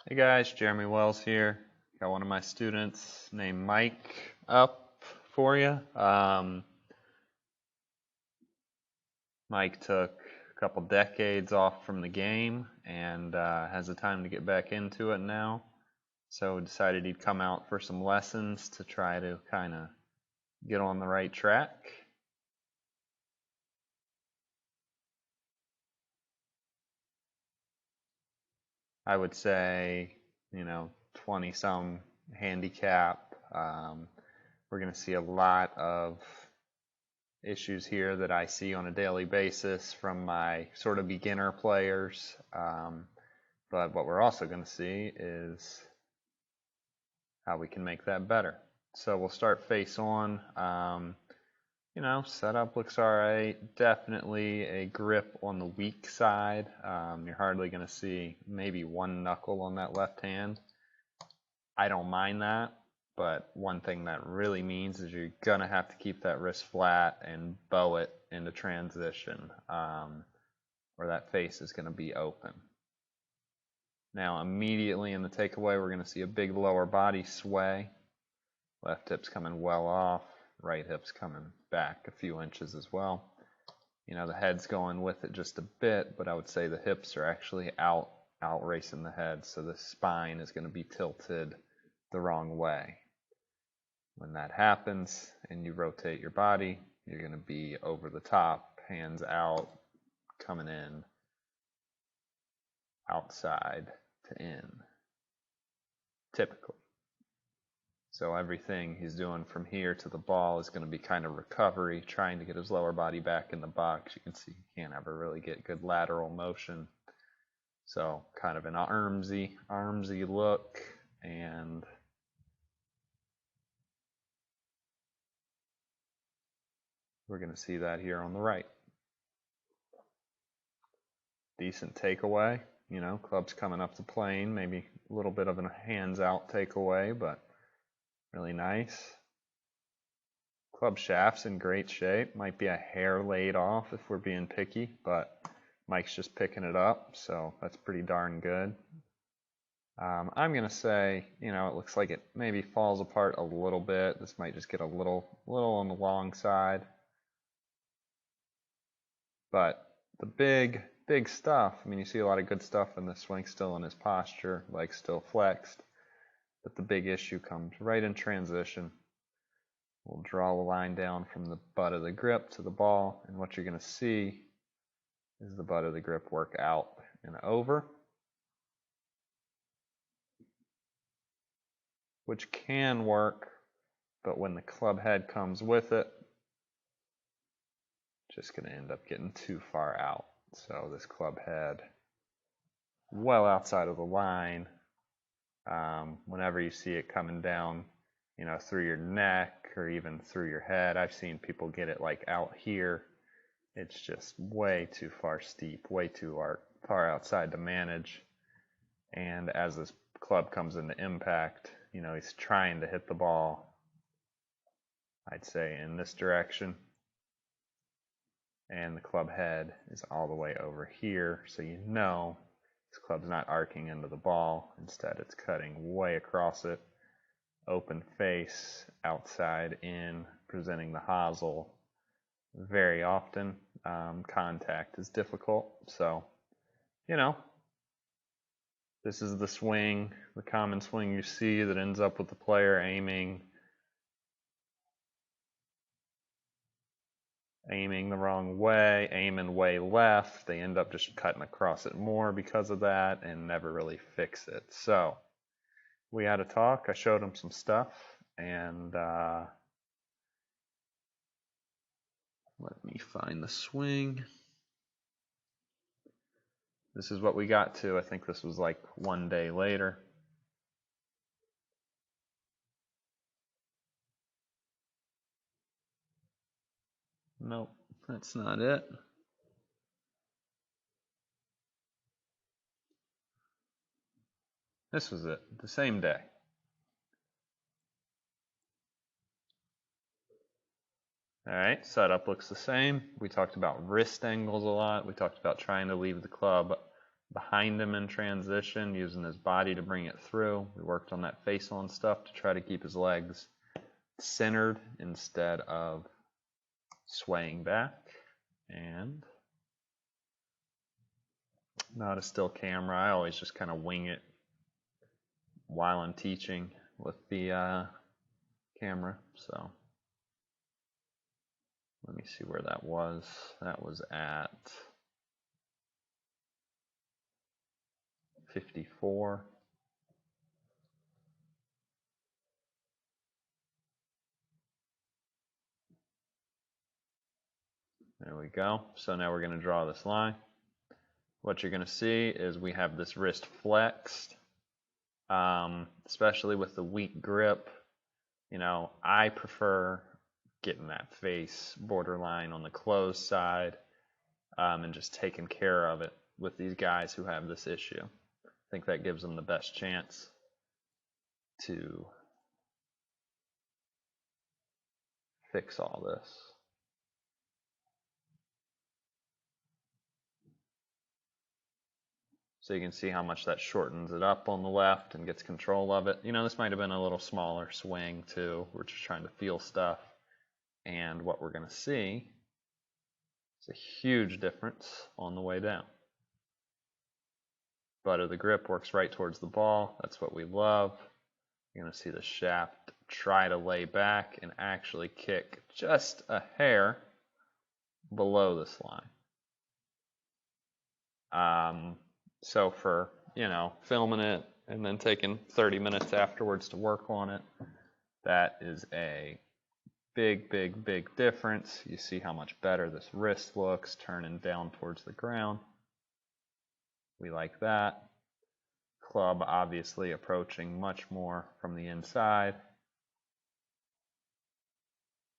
Hey guys, Jeremy Wells here. Got one of my students named Mike up for you. Mike took a couple decades off from the game and has the time to get back into it now. So decided he'd come out for some lessons to try to kind of get on the right track. I would say, 20 some handicap. We're going to see a lot of issues here that I see on a daily basis from my sort of beginner players. But what we're also going to see is how we can make that better. So we'll start face on. Setup looks all right. Definitely a grip on the weak side. You're hardly going to see maybe one knuckle on that left hand. I don't mind that, but one thing that really means is you're going to have to keep that wrist flat and bow it into transition, where that face is going to be open. Now, immediately in the takeaway, we're going to see a big lower body sway. Left hip's coming well off, right hip's coming back a few inches as well. The head's going with it just a bit, but I would say the hips are actually out racing the head, so the spine is going to be tilted the wrong way. When that happens and you rotate your body, you're going to be over the top, hands out, coming in, outside to in, typically. So everything he's doing from here to the ball is going to be kind of recovery, trying to get his lower body back in the box. You can see he can't ever really get good lateral motion. So kind of an armsy look, and we're going to see that here on the right. Decent takeaway, club's coming up the plane, maybe a little bit of a hands out takeaway, but really nice. Club shaft's in great shape. Might be a hair laid off if we're being picky, but Mike's just picking it up, so that's pretty darn good. I'm going to say, it looks like it maybe falls apart a little bit. This might just get a little on the long side. But the big stuff, you see a lot of good stuff in the swing still in his posture, legs still flexed. But the big issue comes right in transition. We'll draw a line down from the butt of the grip to the ball, and what you're going to see is the butt of the grip work out and over, which can work, but when the club head comes with it, just going to end up getting too far out. So this club head, well outside of the line, whenever you see it coming down, through your neck or even through your head, I've seen people get it like out here. It's just way too far steep, way too far outside to manage. And as this club comes into impact, he's trying to hit the ball, I'd say, in this direction. And the club head is all the way over here, so this club's not arcing into the ball. Instead, it's cutting way across it. Open face, outside in, presenting the hosel. Very often, contact is difficult. So, this is the swing, the common swing you see that ends up with the player aiming the wrong way, aiming way left. They end up just cutting across it more because of that and never really fix it. So we had a talk. I showed him some stuff, and let me find the swing. This is what we got to. I think this was like one day later. Nope, that's not it. This was it, the same day. All right, setup looks the same. We talked about wrist angles a lot. We talked about trying to leave the club behind him in transition, using his body to bring it through. We worked on that face-on stuff to try to keep his legs centered instead of swaying back. And not a still camera. I always just kind of wing it while I'm teaching with the camera. So let me see where that was. That was at 54. There we go. So now we're going to draw this line. What you're going to see is we have this wrist flexed, especially with the weak grip. You know, I prefer getting that face borderline on the closed side and just taking care of it with these guys who have this issue. I think that gives them the best chance to fix all this. So you can see how much that shortens it up on the left and gets control of it. You know, this might have been a little smaller swing too. We're just trying to feel stuff. And what we're going to see is a huge difference on the way down. Butt of the grip works right towards the ball. That's what we love. You're going to see the shaft try to lay back and actually kick just a hair below this line. So for, you know, filming it and then taking 30 minutes afterwards to work on it, that is a big, big, big difference. You see how much better this wrist looks, turning down towards the ground. We like that. Club obviously approaching much more from the inside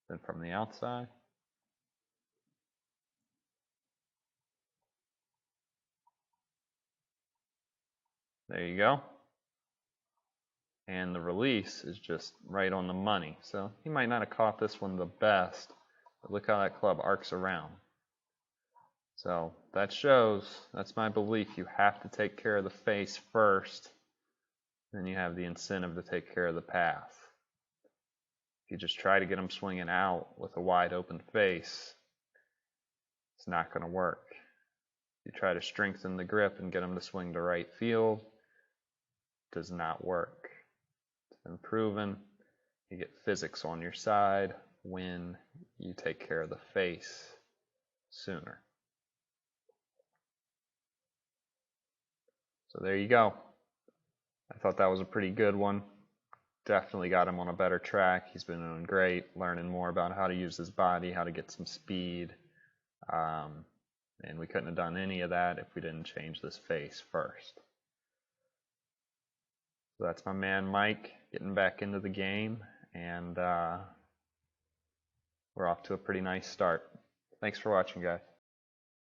than from the outside. There you go. And the release is just right on the money. So he might not have caught this one the best, but look how that club arcs around. So that shows, that's my belief, you have to take care of the face first, then you have the incentive to take care of the path. If you just try to get them swinging out with a wide open face, it's not going to work. You try to strengthen the grip and get them to swing to right field, does not work. It's been proven. You get physics on your side when you take care of the face sooner. So there you go. I thought that was a pretty good one. Definitely got him on a better track. He's been doing great, learning more about how to use his body, how to get some speed. And we couldn't have done any of that if we didn't change this face first. So that's my man Mike getting back into the game, and we're off to a pretty nice start. Thanks for watching, guys.